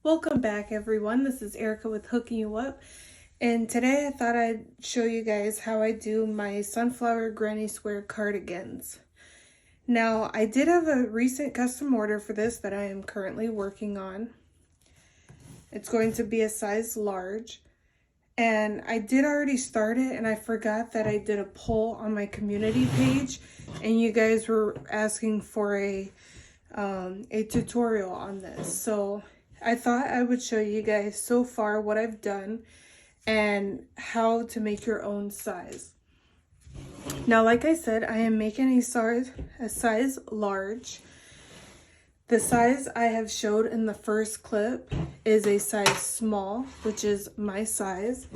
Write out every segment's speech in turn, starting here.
Welcome back everyone, this is Erica with Hookinyouup, and today I thought I'd show you guys how I do my sunflower granny square cardigans. Now I did have a recent custom order for this that I am currently working on. It's going to be a size large, and I did already start it, and I forgot that I did a poll on my community page and you guys were asking for a tutorial on this. So I thought I would show you guys so far what I've done and how to make your own size. Now, like I said, I am making a size large. The size I have showed in the first clip is a size small, which is my size.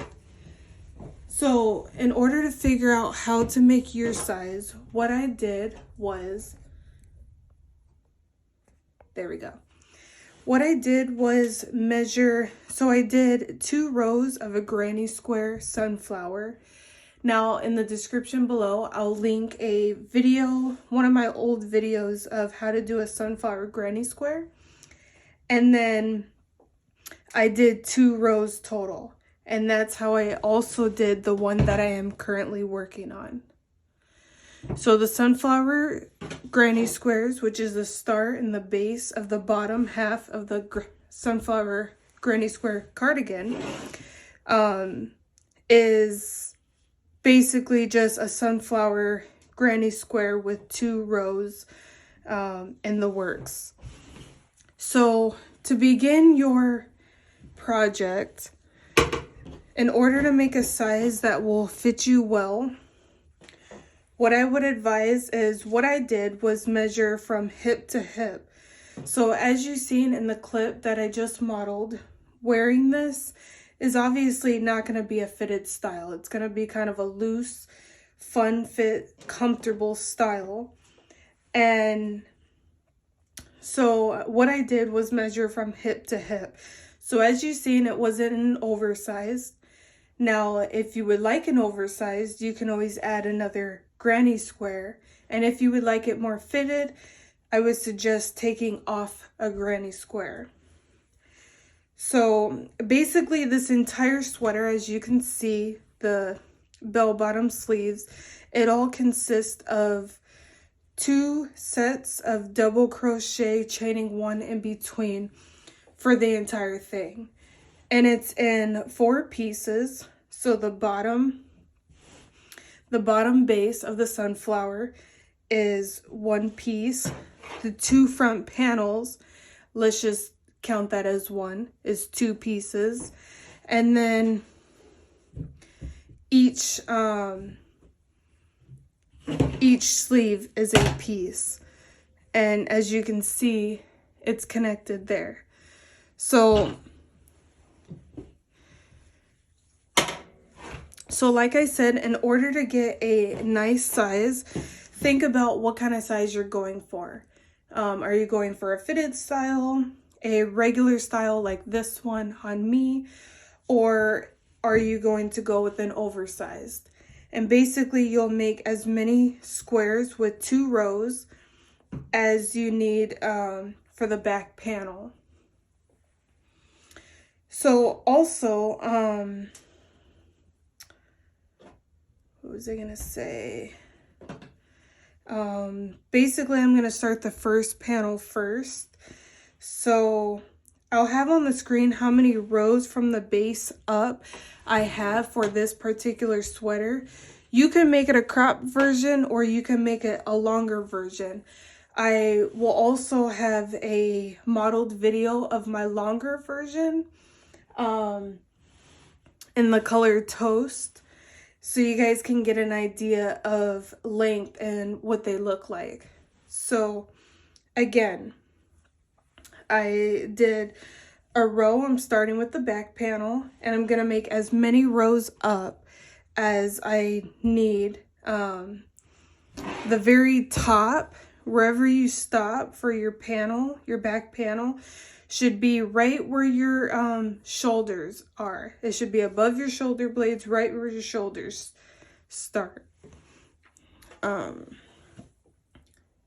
So in order to figure out how to make your size, what I did was, there we go. What I did was measure, so I did 2 rows of a granny square sunflower. Now in the description below, I'll link a video, one of my old videos of how to do a sunflower granny square. And then I did 2 rows total. And that's how I also did the one that I am currently working on. So the sunflower granny squares, which is the start and the base of the bottom half of the sunflower granny square cardigan, is basically just a sunflower granny square with 2 rows in the works. So to begin your project, in order to make a size that will fit you well, what I would advise is, what I did was measure from hip to hip. So as you've seen in the clip that I just modeled, wearing this is obviously not going to be a fitted style. It's going to be kind of a loose, fun fit, comfortable style. And so what I did was measure from hip to hip. So as you've seen, it wasn't an oversized. Now, if you would like an oversized, you can always add another granny square. And if you would like it more fitted, I would suggest taking off a granny square. So basically this entire sweater, as you can see, the bell-bottom sleeves, it all consists of 2 sets of double crochet, chaining 1 in between for the entire thing. And it's in 4 pieces. So the bottom base of the sunflower is 1 piece. The 2 front panels, let's just count that as 1, is 2 pieces. And then each sleeve is a piece. And as you can see, it's connected there. So like I said, in order to get a nice size, think about what kind of size you're going for. Are you going for a fitted style, a regular style like this one on me, or are you going to go with an oversized? And basically you'll make as many squares with 2 rows as you need for the back panel. So also, what was I gonna say? Basically I'm gonna start the first panel first. So I'll have on the screen how many rows from the base up I have for this particular sweater. You can make it a crop version or you can make it a longer version. I will also have a modeled video of my longer version in the color toast, so you guys can get an idea of length and what they look like. So again, I did a row. I'm starting with the back panel and I'm gonna make as many rows up as I need. The very top, wherever you stop for your panel, your back panel, should be right where your shoulders are. It should be above your shoulder blades, right where your shoulders start.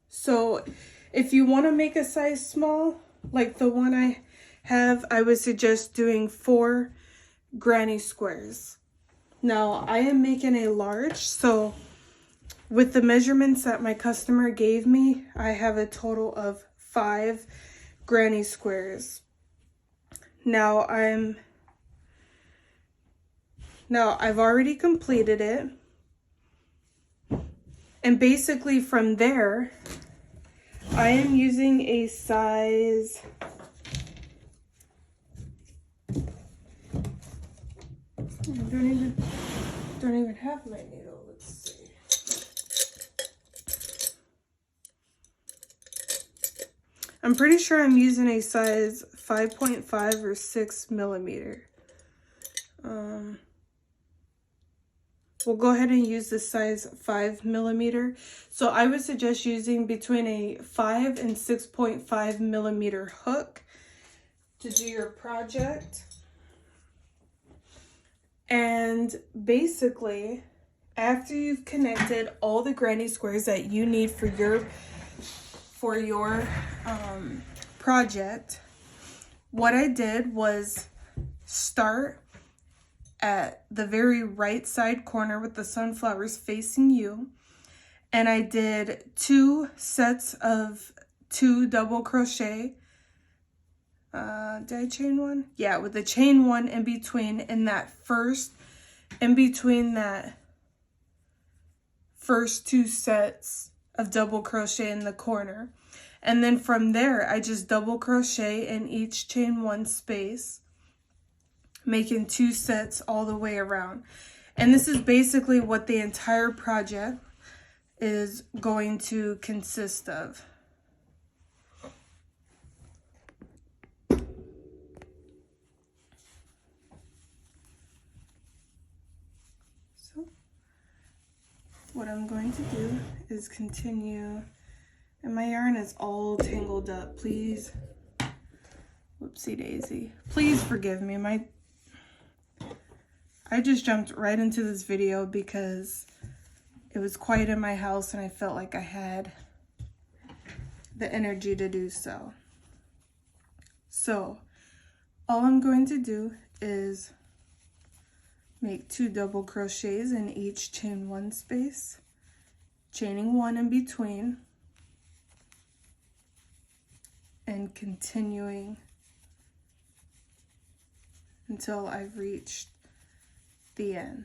So if you want to make a size small, like the one I have, I would suggest doing 4 granny squares. Now I am making a large, so with the measurements that my customer gave me, I have a total of 5 granny squares. Now I've already completed it. And basically from there, I am using a size, I don't even have my needle. Let's see. I'm pretty sure I'm using a size 5.5 or 6 millimeter. We'll go ahead and use the size 5 millimeter. So I would suggest using between a 5 and 6.5 millimeter hook to do your project. And basically, after you've connected all the granny squares that you need for your project, what I did was start at the very right side corner with the sunflowers facing you, and I did 2 sets of 2 double crochet. Did I chain one? Yeah, with the chain 1 in between, in between that first 2 sets of double crochet in the corner. And then from there, I just double crochet in each chain 1 space, making 2 sets all the way around. And this is basically what the entire project is going to consist of. So what I'm going to do is continue, and my yarn is all tangled up. Please, whoopsie daisy, please forgive me. I just jumped right into this video because it was quiet in my house and I felt like I had the energy to do so. So all I'm going to do is make 2 double crochets in each chain 1 space, chaining 1 in between, and continuing until I've reached the end.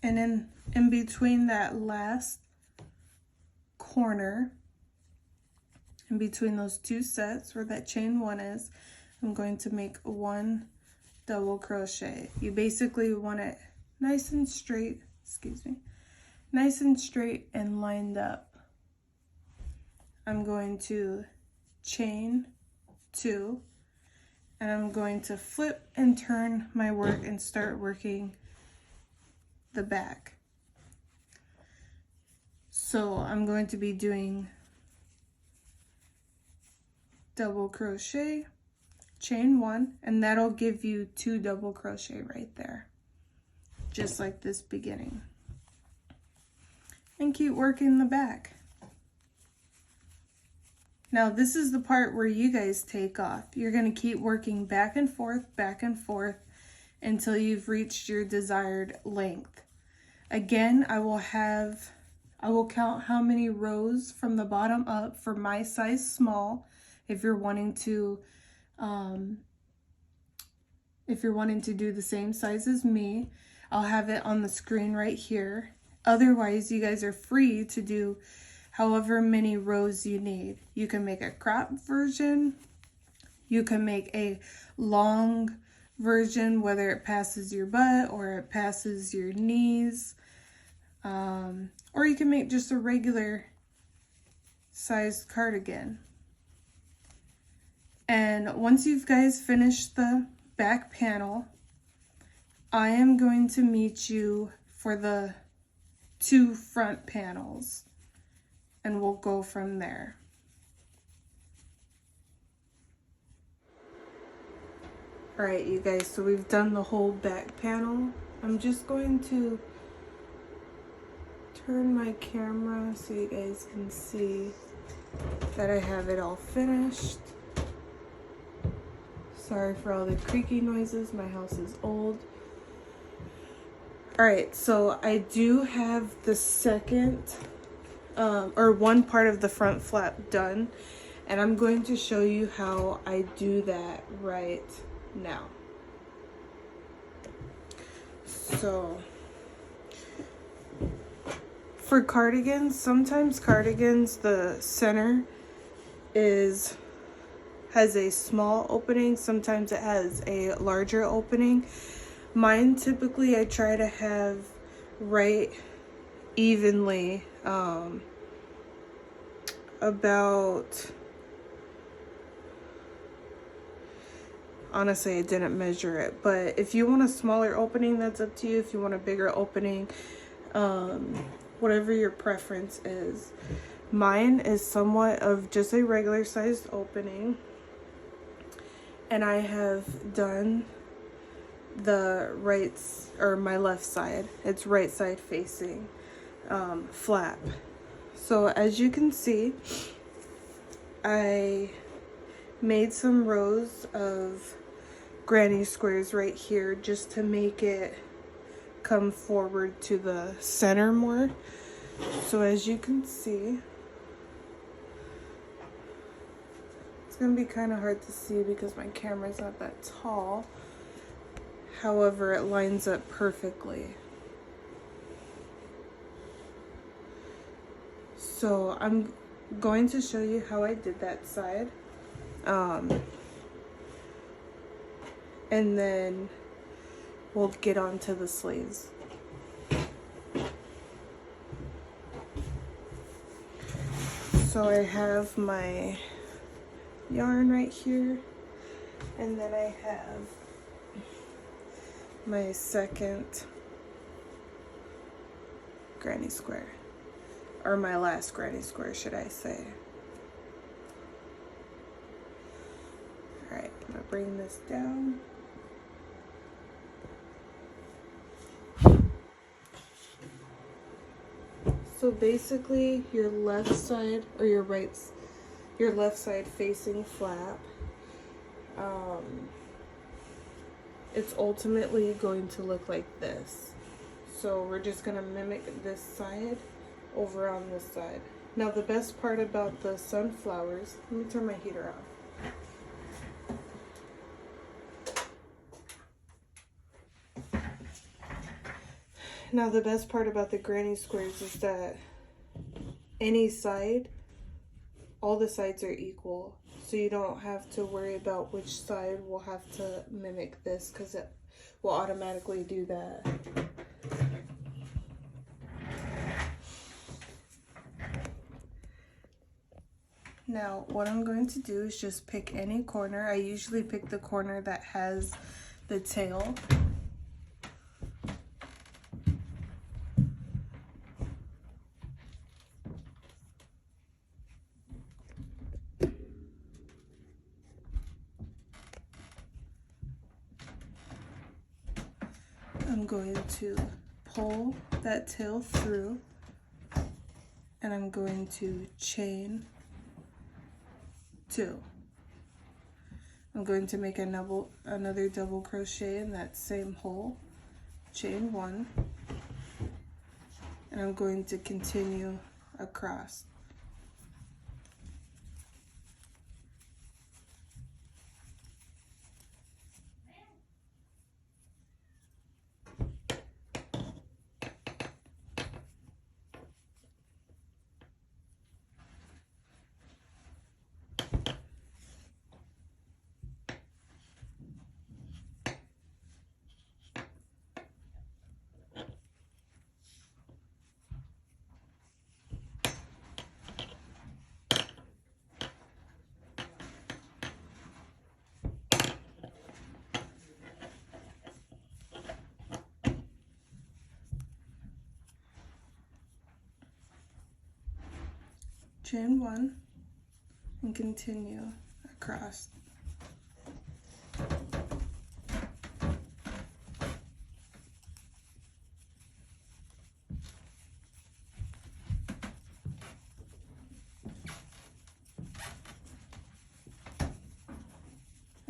And then in between that last corner, in between those 2 sets where that chain 1 is, I'm going to make 1 double crochet. You basically want it nice and straight, nice and straight and lined up. I'm going to chain 2, and I'm going to flip and turn my work and start working the back. So I'm going to be doing double crochet, chain 1, and that'll give you 2 double crochet right there, just like this beginning. And keep working the back. Now this is the part where you guys take off. You're going to keep working back and forth until you've reached your desired length. Again, I will count how many rows from the bottom up for my size small. If you're wanting to do the same size as me, I'll have it on the screen right here. Otherwise, you guys are free to do however many rows you need. You can make a crop version. You can make a long version, whether it passes your butt or it passes your knees. Or you can make just a regular sized cardigan. And once you guys finish the back panel, I am going to meet you for the 2 front panels, and we'll go from there. Alright, you guys, so we've done the whole back panel. I'm just going to turn my camera so you guys can see that I have it all finished. Sorry for all the creaky noises, my house is old. Alright, so I do have the second, or one part of the front flap done, and I'm going to show you how I do that right now. So, for cardigans, sometimes cardigans, the center has a small opening, sometimes it has a larger opening. Mine typically I try to have right evenly, about, honestly I didn't measure it, but if you want a smaller opening, that's up to you. If you want a bigger opening, whatever your preference is. Mine is somewhat of just a regular sized opening, and I have done the my left side. It's right side facing flap. So as you can see, I made some rows of granny squares right here just to make it come forward to the center more. So as you can see, it's gonna be kind of hard to see because my camera's not that tall. However, it lines up perfectly. So I'm going to show you how I did that side. And then we'll get on to the sleeves. So I have my yarn right here, and then I have my second granny square, or my last granny square, should I say. Alright, I'm gonna bring this down. So basically your left side, or your left side facing flap, it's ultimately going to look like this. So we're just gonna mimic this side over on this side. Now the best part about the sunflowers, let me turn my heater off. Now the best part about the granny squares is that any side, all the sides are equal. So you don't have to worry about which side will have to mimic this, because it will automatically do that. Now what I'm going to do is just pick any corner. I usually pick the corner that has the tail. I'm going to pull that tail through, and I'm going to chain 2. I'm going to make another double crochet in that same hole, chain 1, and I'm going to continue across. chain 1, and continue across.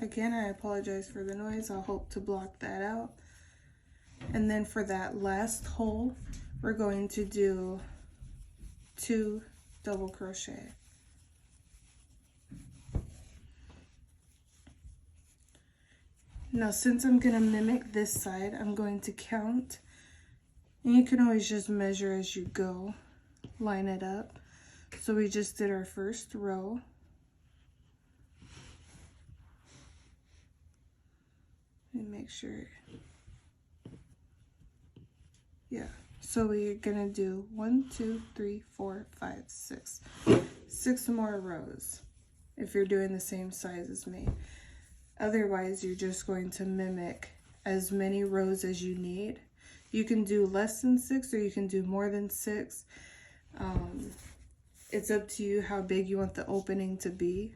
Again, I apologize for the noise. I'll hope to block that out. And then for that last hole, we're going to do 2 double crochet. Now, since I'm going to mimic this side, I'm going to count. And you can always just measure as you go. Line it up. So we just did our first row. Let me make sure. Yeah. So we're going to do 1, 2, 3, 4, 5, 6. 6 more rows if you're doing the same size as me. Otherwise, you're just going to mimic as many rows as you need. You can do less than 6 or you can do more than 6. It's up to you how big you want the opening to be.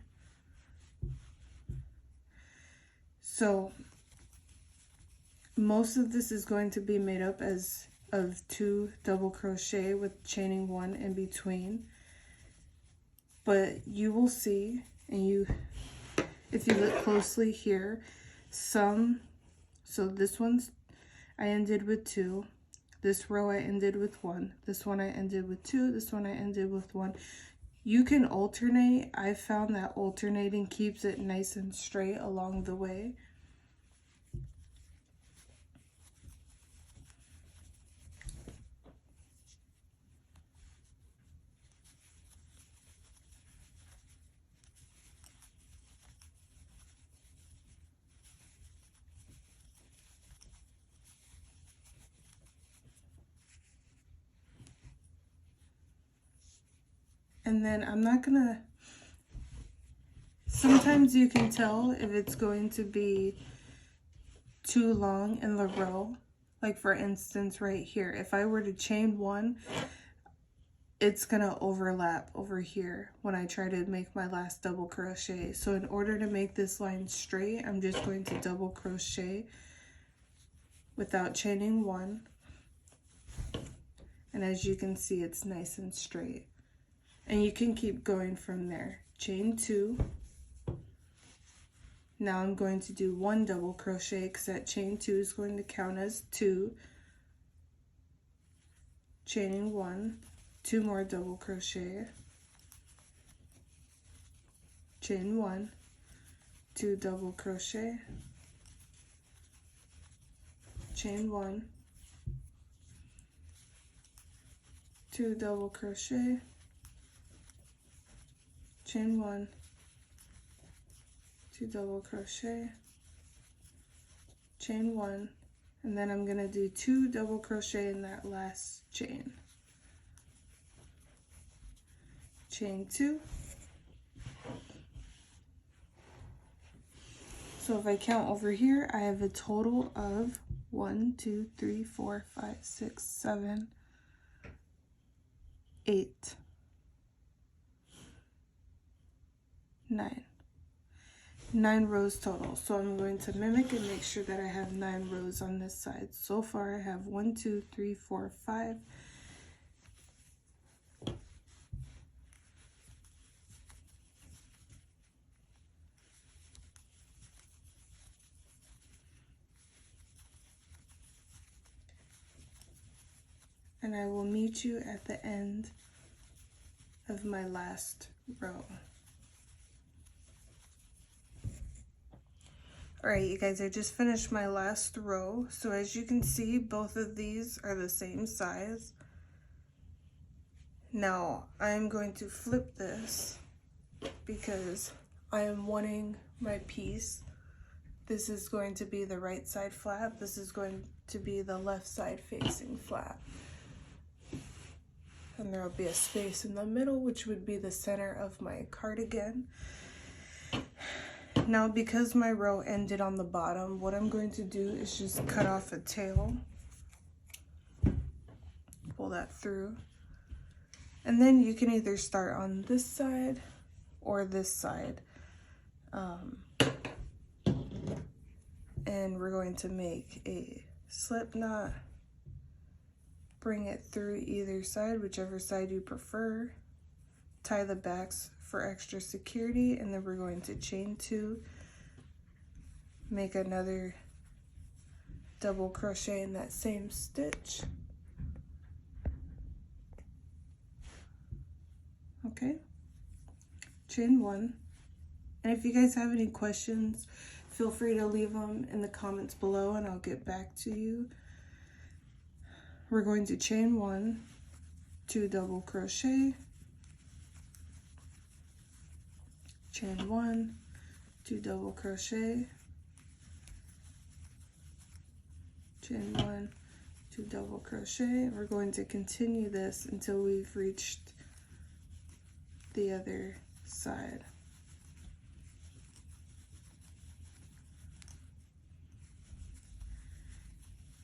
So most of this is going to be made up of 2 double crochet with chaining 1 in between. But you will see, and if you look closely here, so this one's, I ended with 2. This row I ended with 1. This one I ended with 2. This one I ended with 1. You can alternate. I found that alternating keeps it nice and straight along the way. And then I'm not gonna, sometimes you can tell if it's going to be too long in the row. Like for instance, right here, if I were to chain 1, it's gonna overlap over here when I try to make my last double crochet. So in order to make this line straight, I'm just going to double crochet without chaining 1. And as you can see, it's nice and straight. And you can keep going from there. Chain 2. Now I'm going to do 1 double crochet because that chain 2 is going to count as 2. Chaining 1, 2 more double crochet. Chain 1, 2 double crochet. Chain 1, 2 double crochet. Chain 1, 2 double crochet, chain 1, and then I'm going to do 2 double crochet in that last chain. Chain 2. So if I count over here, I have a total of 1, 2, 3, 4, 5, 6, 7, 8. 9 rows total. So I'm going to mimic and make sure that I have 9 rows on this side. So far I have 1, 2, 3, 4, 5. And I will meet you at the end of my last row. Alright, you guys, I just finished my last row. So as you can see, both of these are the same size. Now, I'm going to flip this because I am wanting my piece. This is going to be the right side flap. This is going to be the left side facing flap. And there will be a space in the middle, which would be the center of my cardigan. Now, because my row ended on the bottom, what I'm going to do is just cut off a tail. Pull that through. And then you can either start on this side or this side. And we're going to make a slip knot, bring it through either side, whichever side you prefer, tie the backs for extra security, and then we're going to chain 2, make another double crochet in that same stitch. Okay, chain 1. And if you guys have any questions, feel free to leave them in the comments below and I'll get back to you. We're going to chain 1, 2 double crochet, chain 1, 2 double crochet, chain 1, 2 double crochet. We're going to continue this until we've reached the other side.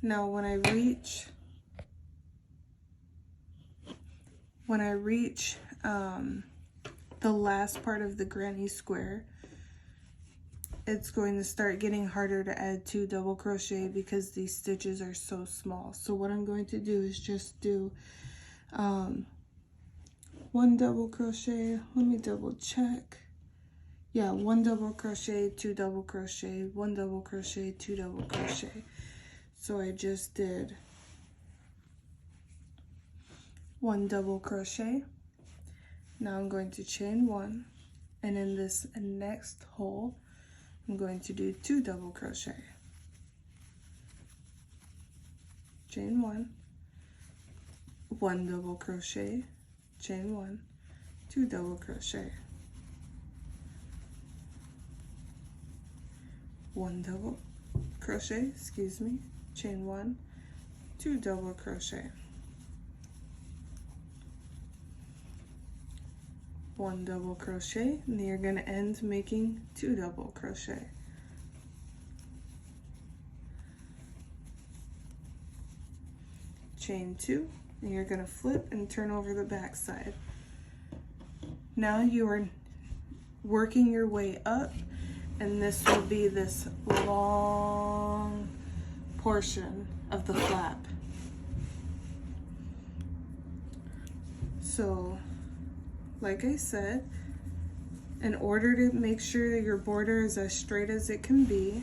Now when I reach the last part of the granny square, it's going to start getting harder to add 2 double crochet because these stitches are so small. So what I'm going to do is just do 1 double crochet. Let me double check. Yeah, 1 double crochet, 2 double crochet, 1 double crochet, 2 double crochet. So I just did 1 double crochet. Now I'm going to chain 1, and in this next hole I'm going to do 2 double crochet, chain 1, 1 double crochet, chain 1, 2 double crochet, 1 double crochet, excuse me, chain 1, 2 double crochet, 1 double crochet, and then you're going to end making 2 double crochet. Chain 2, and you're going to flip and turn over the back side. Now you are working your way up, and this will be this long portion of the flap. So like I said, in order to make sure that your border is as straight as it can be,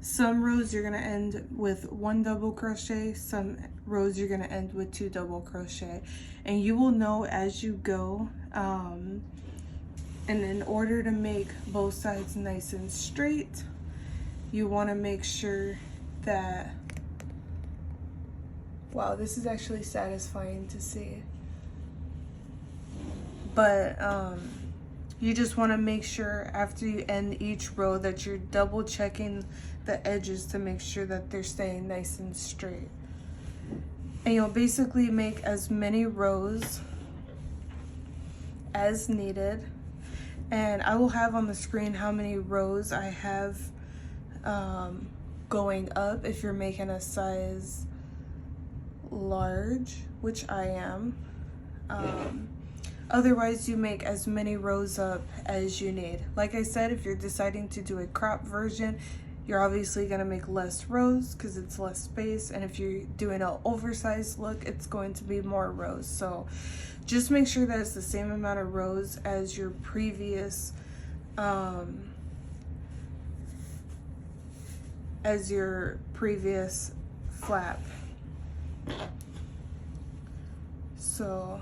some rows you're going to end with 1 double crochet, some rows you're going to end with 2 double crochet, and you will know as you go. And in order to make both sides nice and straight, you want to make sure that, wow, this is actually satisfying to see. But you just want to make sure after you end each row that you're double checking the edges to make sure that they're staying nice and straight. And you'll basically make as many rows as needed. And I will have on the screen how many rows I have going up if you're making a size large, which I am. Otherwise, you make as many rows up as you need. Like I said, if you're deciding to do a crop version, you're obviously going to make less rows because it's less space, and if you're doing an oversized look, it's going to be more rows. So just make sure that it's the same amount of rows as your previous flap. So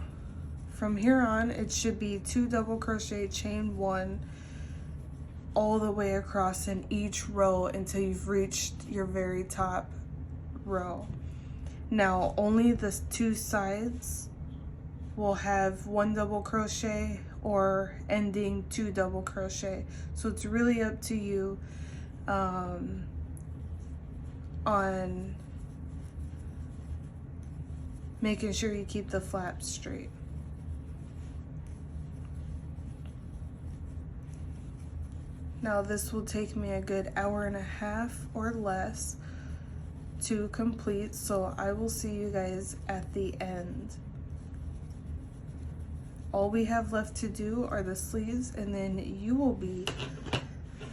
from here on, it should be 2 double crochet, chain 1 all the way across in each row until you've reached your very top row. Now only the 2 sides will have 1 double crochet or ending 2 double crochet. So it's really up to you on making sure you keep the flap straight. Now this will take me a good hour and a half or less to complete, so I will see you guys at the end. All we have left to do are the sleeves, and then you will be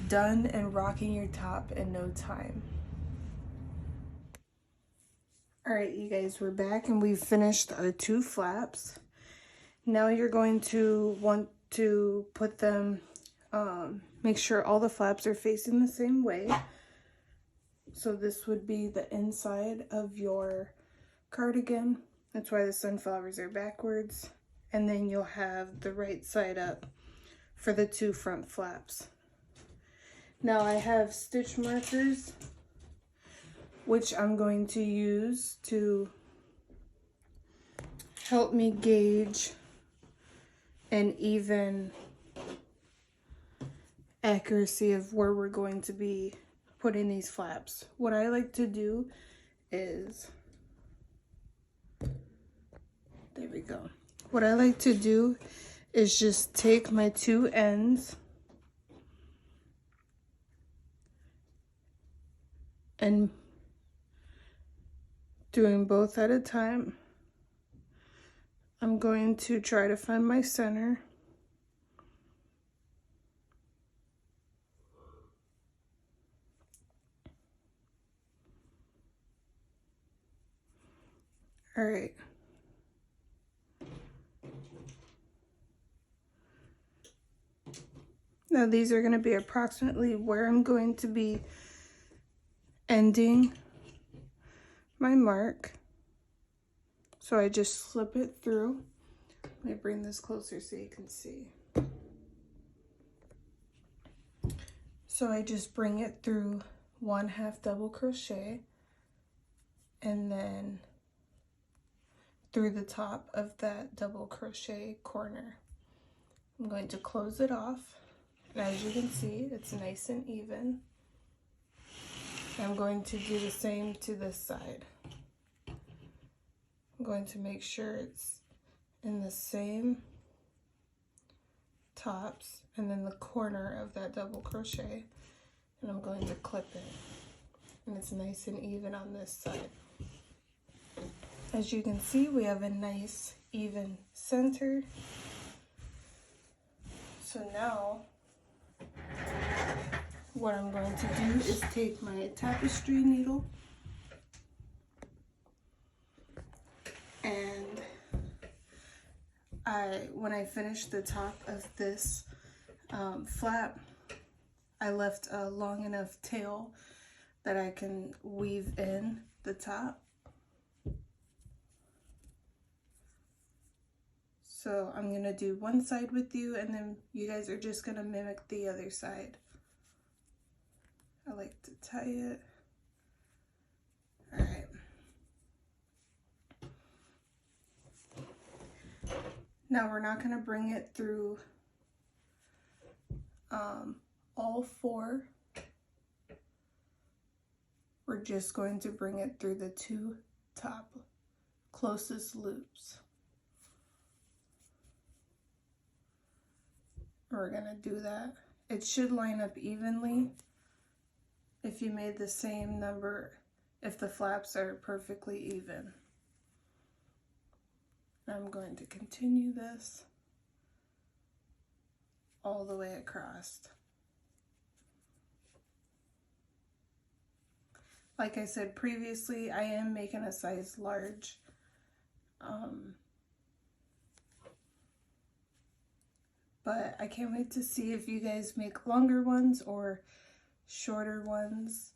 done and rocking your top in no time. All right, you guys, we're back and we've finished our 2 flaps. Now you're going to want to put them, make sure all the flaps are facing the same way. So this would be the inside of your cardigan. That's why the sunflowers are backwards. And then you'll have the right side up for the 2 front flaps. Now I have stitch markers, which I'm going to use to help me gauge an even accuracy of where we're going to be putting these flaps. What I like to do is, there we go. What I like to do is just take my 2 ends and doing both at a time, I'm going to try to find my center. All right. Now these are going to be approximately where I'm going to be ending my mark. So I just slip it through. Let me bring this closer so you can see. So I just bring it through 1/2 double crochet and then through the top of that double crochet corner. I'm going to close it off. And as you can see, it's nice and even. I'm going to do the same to this side. I'm going to make sure it's in the same tops and then the corner of that double crochet. And I'm going to clip it. And it's nice and even on this side. As you can see, we have a nice even center. So now, what I'm going to do is take my tapestry needle and when I finish the top of this flap, I left a long enough tail that I can weave in the top. So I'm going to do one side with you, and then you guys are just going to mimic the other side. I like to tie it. All right. Now we're not going to bring it through all 4. We're just going to bring it through the 2 top closest loops. We're going to do that. It should line up evenly if you made the same number, if the flaps are perfectly even. I'm going to continue this all the way across. Like I said previously, I am making a size large. But I can't wait to see if you guys make longer ones or shorter ones.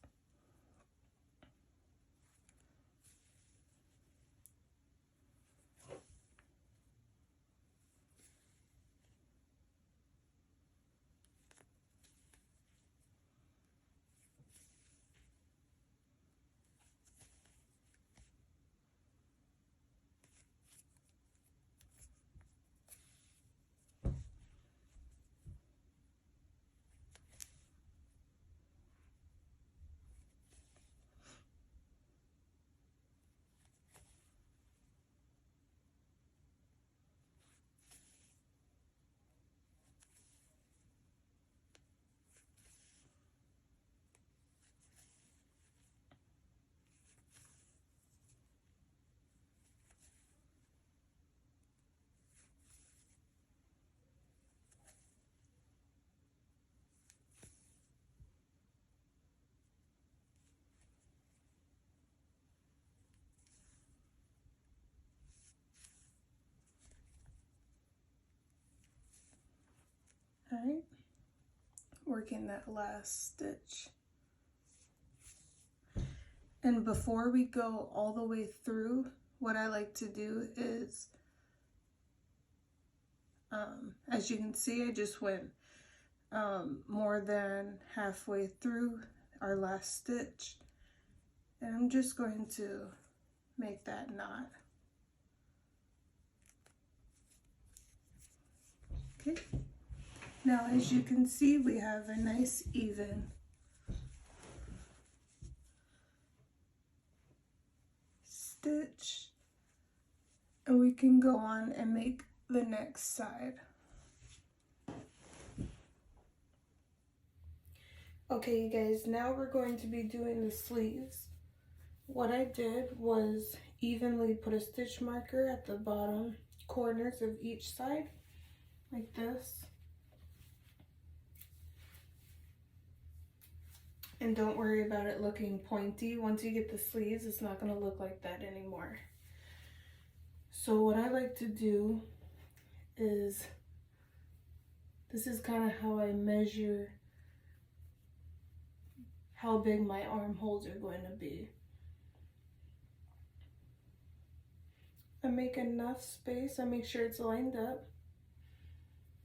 Alright, working that last stitch. And before we go all the way through, what I like to do is, as you can see, I just went more than halfway through our last stitch, and I'm just going to make that knot. Okay, now as you can see, we have a nice even stitch, and we can go on and make the next side. Okay, you guys, now we're going to be doing the sleeves. What I did was evenly put a stitch marker at the bottom corners of each side, like this. And don't worry about it looking pointy. Once you get the sleeves, it's not going to look like that anymore. So what I like to do is, this is kind of how I measure how big my armholes are going to be. I make enough space, I make sure it's lined up,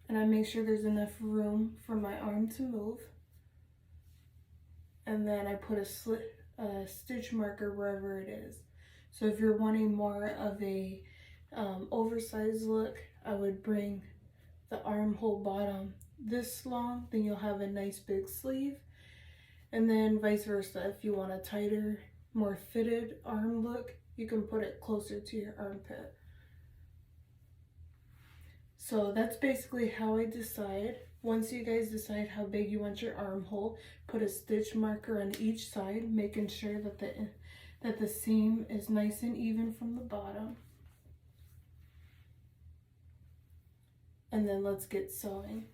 and I make sure there's enough room for my arm to move. And then I put a stitch marker wherever it is. So if you're wanting more of a oversized look, I would bring the armhole bottom this long, then you'll have a nice big sleeve. And then vice versa, if you want a tighter, more fitted arm look, you can put it closer to your armpit. So that's basically how I decide. Once you guys decide how big you want your armhole, put a stitch marker on each side, making sure that the seam is nice and even from the bottom. And then let's get sewing.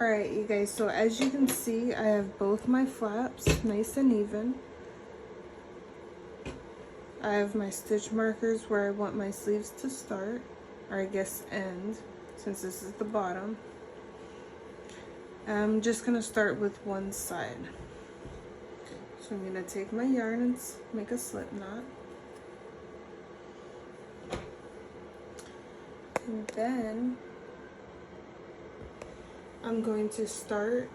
Alright, you guys, so as you can see, I have both my flaps nice and even. I have my stitch markers where I want my sleeves to start, or I guess end, since this is the bottom. I'm just going to start with one side. So I'm going to take my yarn and make a slip knot. And then I'm going to start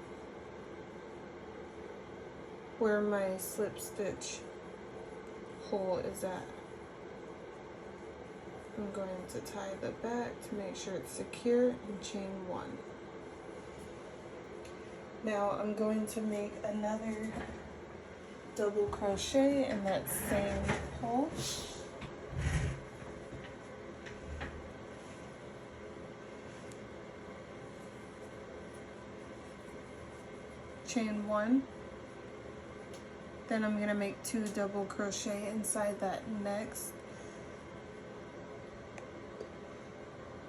where my slip stitch hole is at. I'm going to tie the back to make sure it's secure and chain one. Now I'm going to make another double crochet in that same hole. Chain one. Then I'm going to make 2 double crochet inside that next.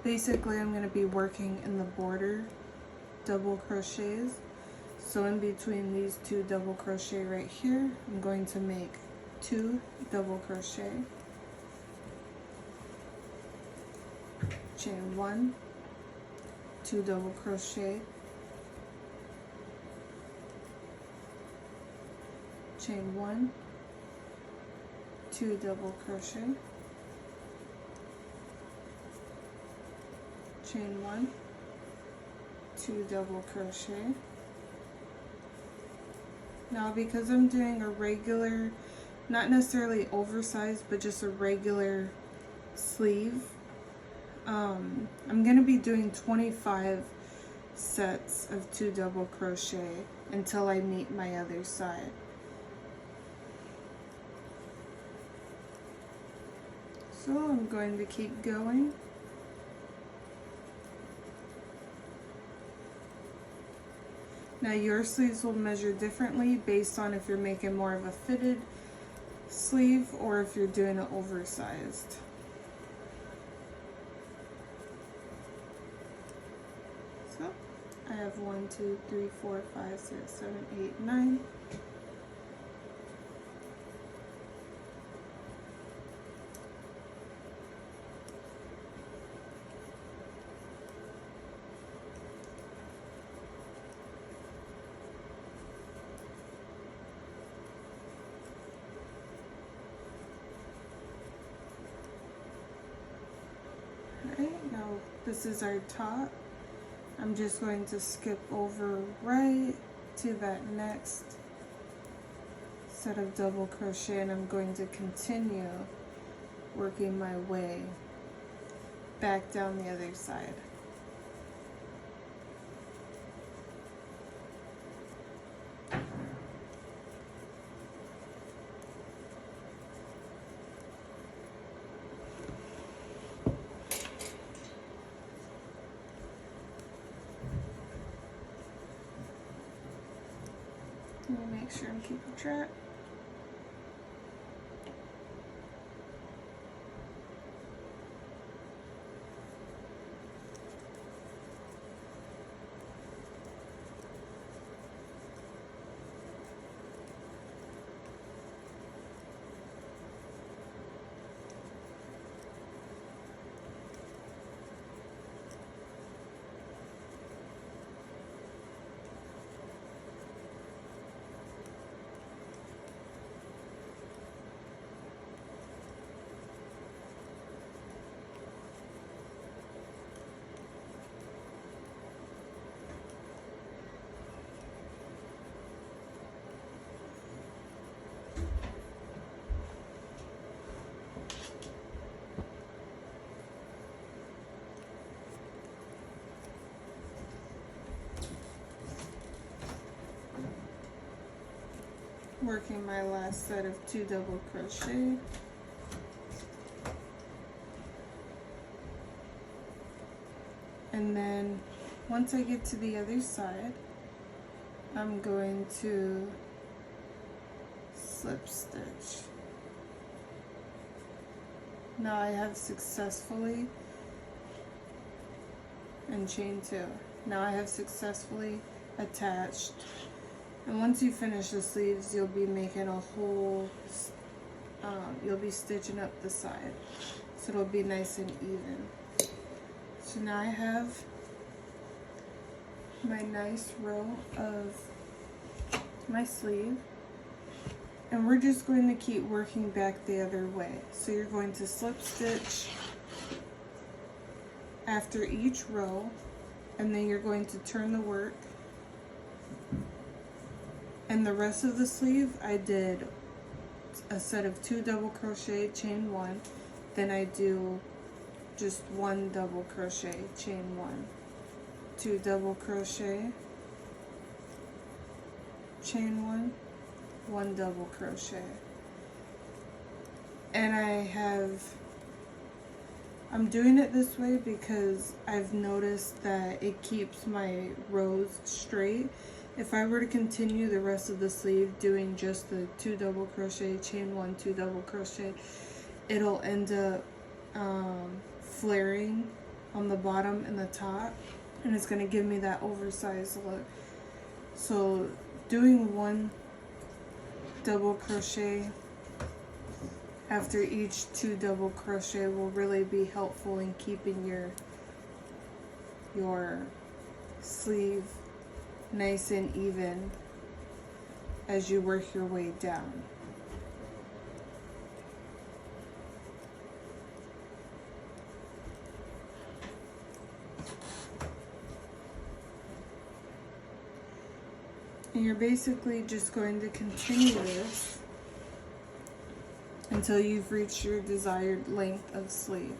Basically, I'm going to be working in the border double crochets. So in between these 2 double crochet right here, I'm going to make 2 double crochet. Chain 1, 2 double crochet. Chain 1, 2 double crochet, chain 1, 2 double crochet. Now because I'm doing a regular, not necessarily oversized, but just a regular sleeve, I'm going to be doing 25 sets of 2 double crochet until I meet my other side. So I'm going to keep going. Now your sleeves will measure differently based on if you're making more of a fitted sleeve or if you're doing an oversized. So I have 1, 2, 3, 4, 5, 6, 7, 8, 9. So this is our top. I'm just going to skip over right to that next set of double crochet, and I'm going to continue working my way back down the other side. Let me make sure I'm keeping track. Working my last set of 2 double crochet. And then once I get to the other side, I'm going to slip stitch. Now I have successfully, and chain 2. Now I have successfully attached. And once you finish the sleeves, you'll be making a whole, you'll be stitching up the side. So it'll be nice and even. So now I have my nice row of my sleeve. And we're just going to keep working back the other way. So you're going to slip stitch after each row, and then you're going to turn the work. And the rest of the sleeve, I did a set of 2 double crochet, chain 1. Then I do just 1 double crochet, chain 1. 2 double crochet, chain 1, 1 double crochet. And I'm doing it this way because I've noticed that it keeps my rows straight. If I were to continue the rest of the sleeve doing just the 2 double crochet, chain 1, 2 double crochet, it'll end up flaring on the bottom and the top, and it's going to give me that oversized look. So doing 1 double crochet after each 2 double crochet will really be helpful in keeping your sleeve nice and even as you work your way down. And you're basically just going to continue this until you've reached your desired length of sleeve.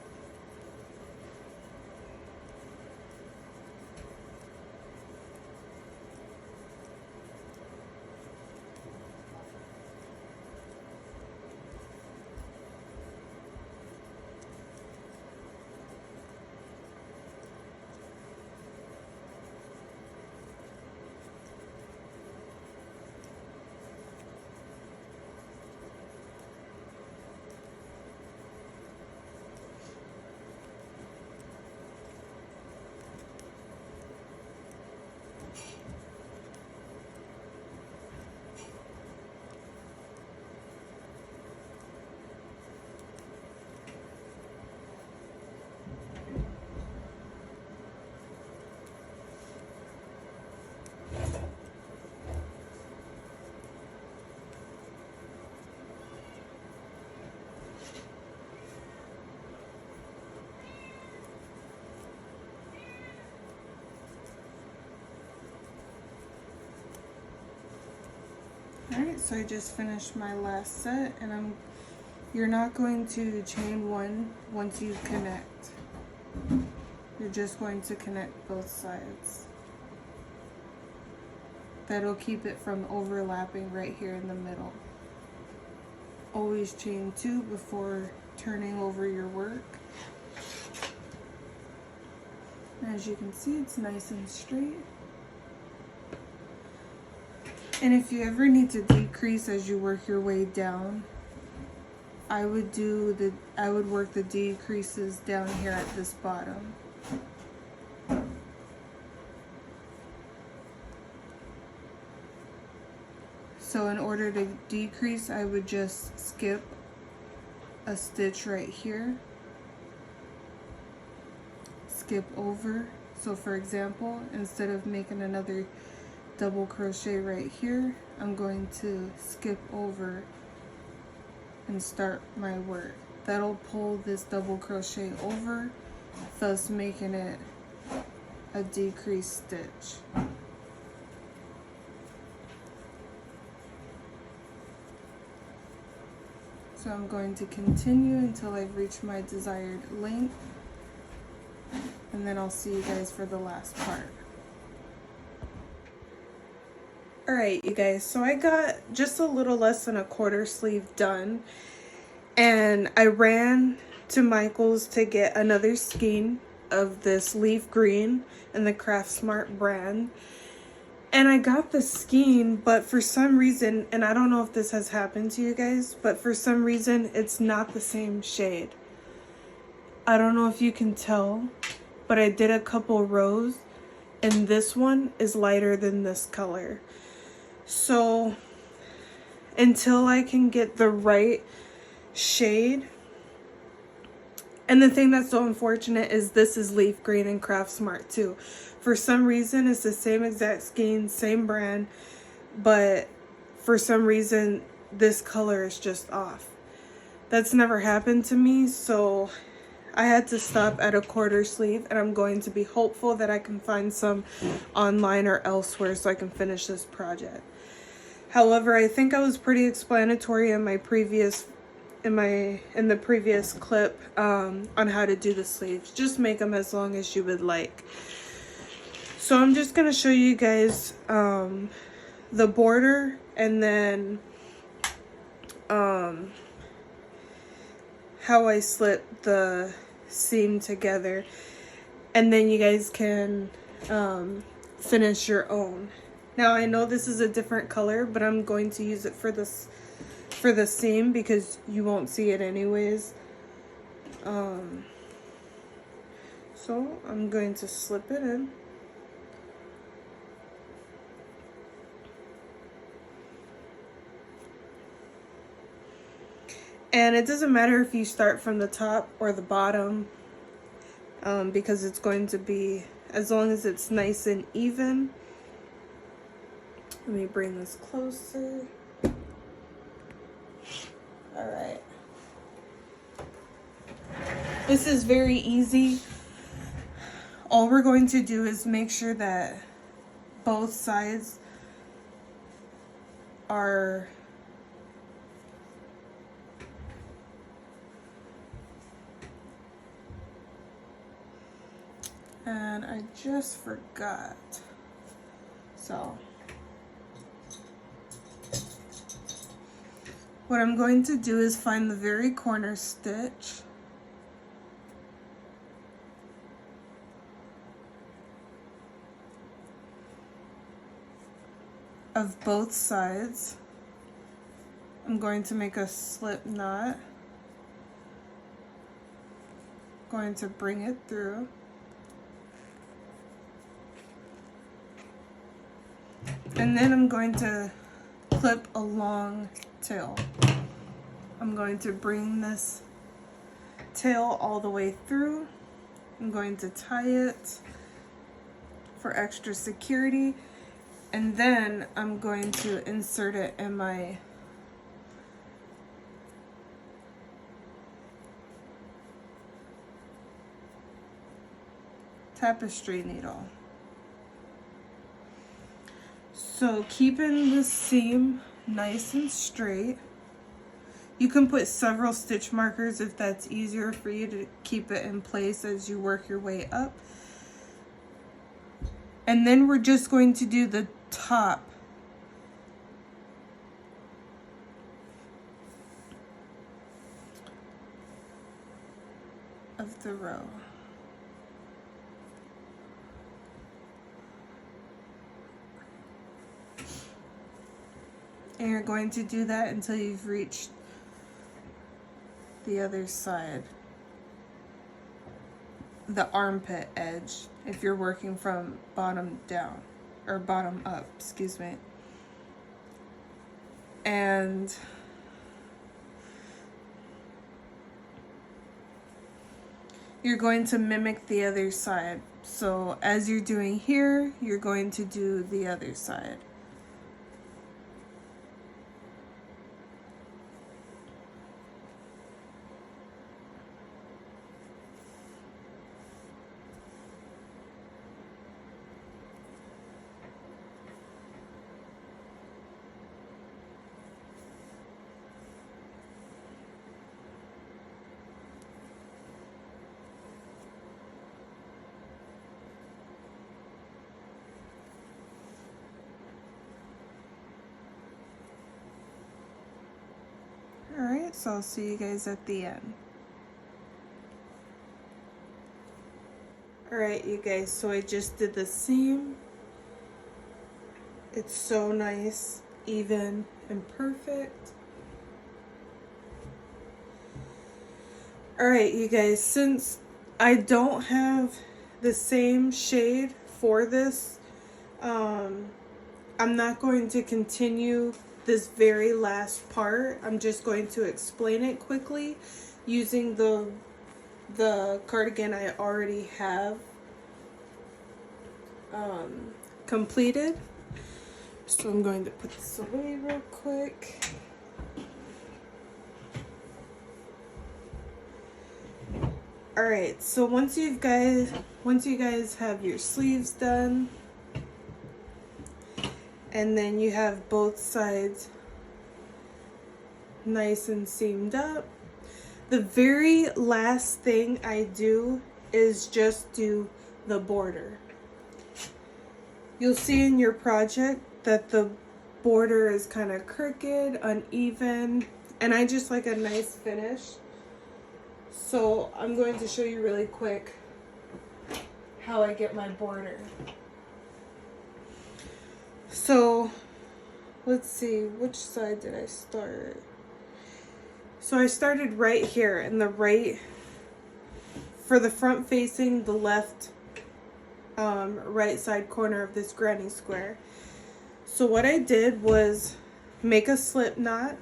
Alright, so I just finished my last set, and you're not going to chain one once you connect. You're just going to connect both sides. That'll keep it from overlapping right here in the middle. Always chain 2 before turning over your work. As you can see, it's nice and straight. And if you ever need to decrease as you work your way down, I would work the decreases down here at this bottom. So in order to decrease, I would just skip a stitch right here, skip over. So for example, instead of making another double crochet right here, I'm going to skip over and start my work. That'll pull this double crochet over, thus making it a decreased stitch. So I'm going to continue until I've reached my desired length, and then I'll see you guys for the last part. Alright, you guys, so I got just a little less than a quarter sleeve done, and I ran to Michael's to get another skein of this leaf green in the Craft Smart brand. And I got the skein, but for some reason, and I don't know if this has happened to you guys, but for some reason it's not the same shade. I don't know if you can tell, but I did a couple rows and this one is lighter than this color. So until I can get the right shade, and the thing that's so unfortunate is this is leaf green and Craft Smart too. For some reason, it's the same exact skein, same brand, but for some reason, this color is just off. That's never happened to me, so I had to stop at a quarter sleeve, and I'm going to be hopeful that I can find some online or elsewhere so I can finish this project. However, I think I was pretty explanatory in my previous in the previous clip on how to do the sleeves. Just make them as long as you would like. So I'm just going to show you guys the border, and then how I slip the seam together, and then you guys can finish your own. Now I know this is a different color, but I'm going to use it for the seam because you won't see it anyways. So I'm going to slip it in. And it doesn't matter if you start from the top or the bottom, because it's going to be, as long as it's nice and even. Let me bring this closer. All right. This is very easy. All we're going to do is make sure that both sides are and I just forgot. So what I'm going to do is find the very corner stitch of both sides. I'm going to make a slip knot. Going to bring it through. And then I'm going to clip a long tail. I'm going to bring this tail all the way through. I'm going to tie it for extra security, and then I'm going to insert it in my tapestry needle. So keeping the seam nice and straight. You can put several stitch markers if that's easier for you to keep it in place as you work your way up. And then we're just going to do the top of the row. And you're going to do that until you've reached the other side, the armpit edge, if you're working from bottom down, or bottom up, excuse me. And you're going to mimic the other side. So as you're doing here, you're going to do the other side. Alright, so I'll see you guys at the end. Alright, you guys, so I just did the seam. It's so nice, even, and perfect. Alright, you guys, since I don't have the same shade for this, I'm not going to continue this very last part. I'm just going to explain it quickly using the cardigan I already have completed. So I'm going to put this away real quick. Alright, so once you guys have your sleeves done, and then you have both sides nice and seamed up, the very last thing I do is just do the border. You'll see in your project that the border is kind of crooked, uneven, and I just like a nice finish. So I'm going to show you really quick how I get my border. So let's see, which side did I start? So I started right here in the right, for the front facing, the left right side corner of this granny square. So what I did was make a slip knot,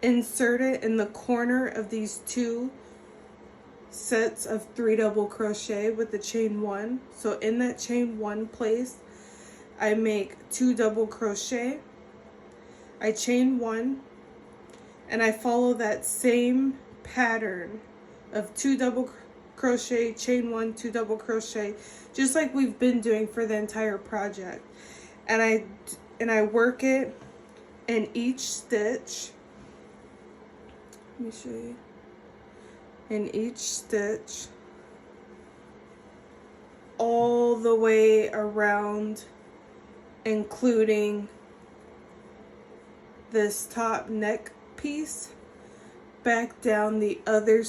insert it in the corner of these two sets of 3 double crochet with the chain 1. So in that chain 1 place, I make 2 double crochet, I chain 1, and I follow that same pattern of 2 double crochet, chain 1, 2 double crochet, just like we've been doing for the entire project. And I work it in each stitch. Let me show you. In each stitch, all the way around, including this top neck piece, back down the other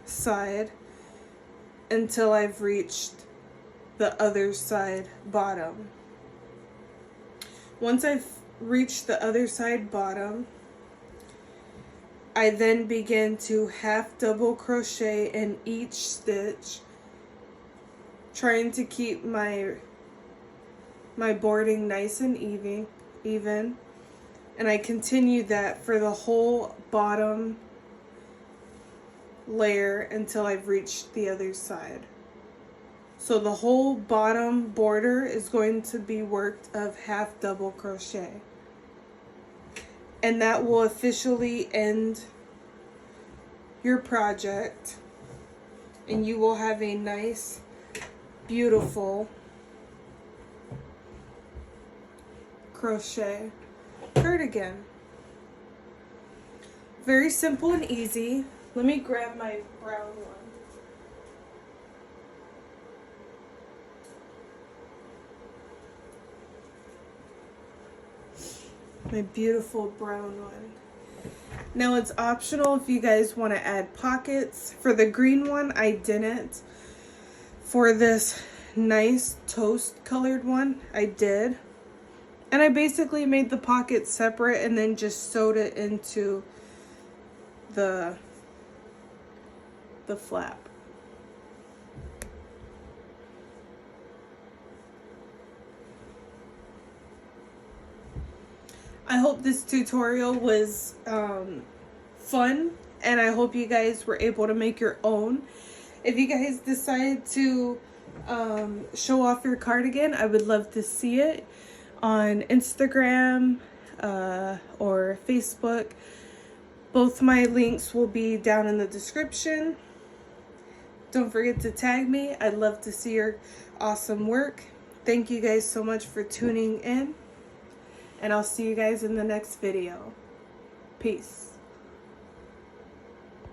side until I've reached the other side bottom. Once I've reached the other side bottom, I then begin to half double crochet in each stitch, trying to keep my boarding nice and even, and I continue that for the whole bottom layer until I've reached the other side. So the whole bottom border is going to be worked of half double crochet, and that will officially end your project, and you will have a nice, beautiful crochet cardigan. Very simple and easy. Let me grab my brown one. My beautiful brown one. Now it's optional if you guys want to add pockets. For the green one, I didn't. For this nice toast colored one, I did. And I basically made the pockets separate and then just sewed it into the flap. I hope this tutorial was fun, and I hope you guys were able to make your own. If you guys decide to show off your cardigan, I would love to see it on Instagram or Facebook. Both my links will be down in the description. Don't forget to tag me. I'd love to see your awesome work. Thank you guys so much for tuning in. And I'll see you guys in the next video. Peace.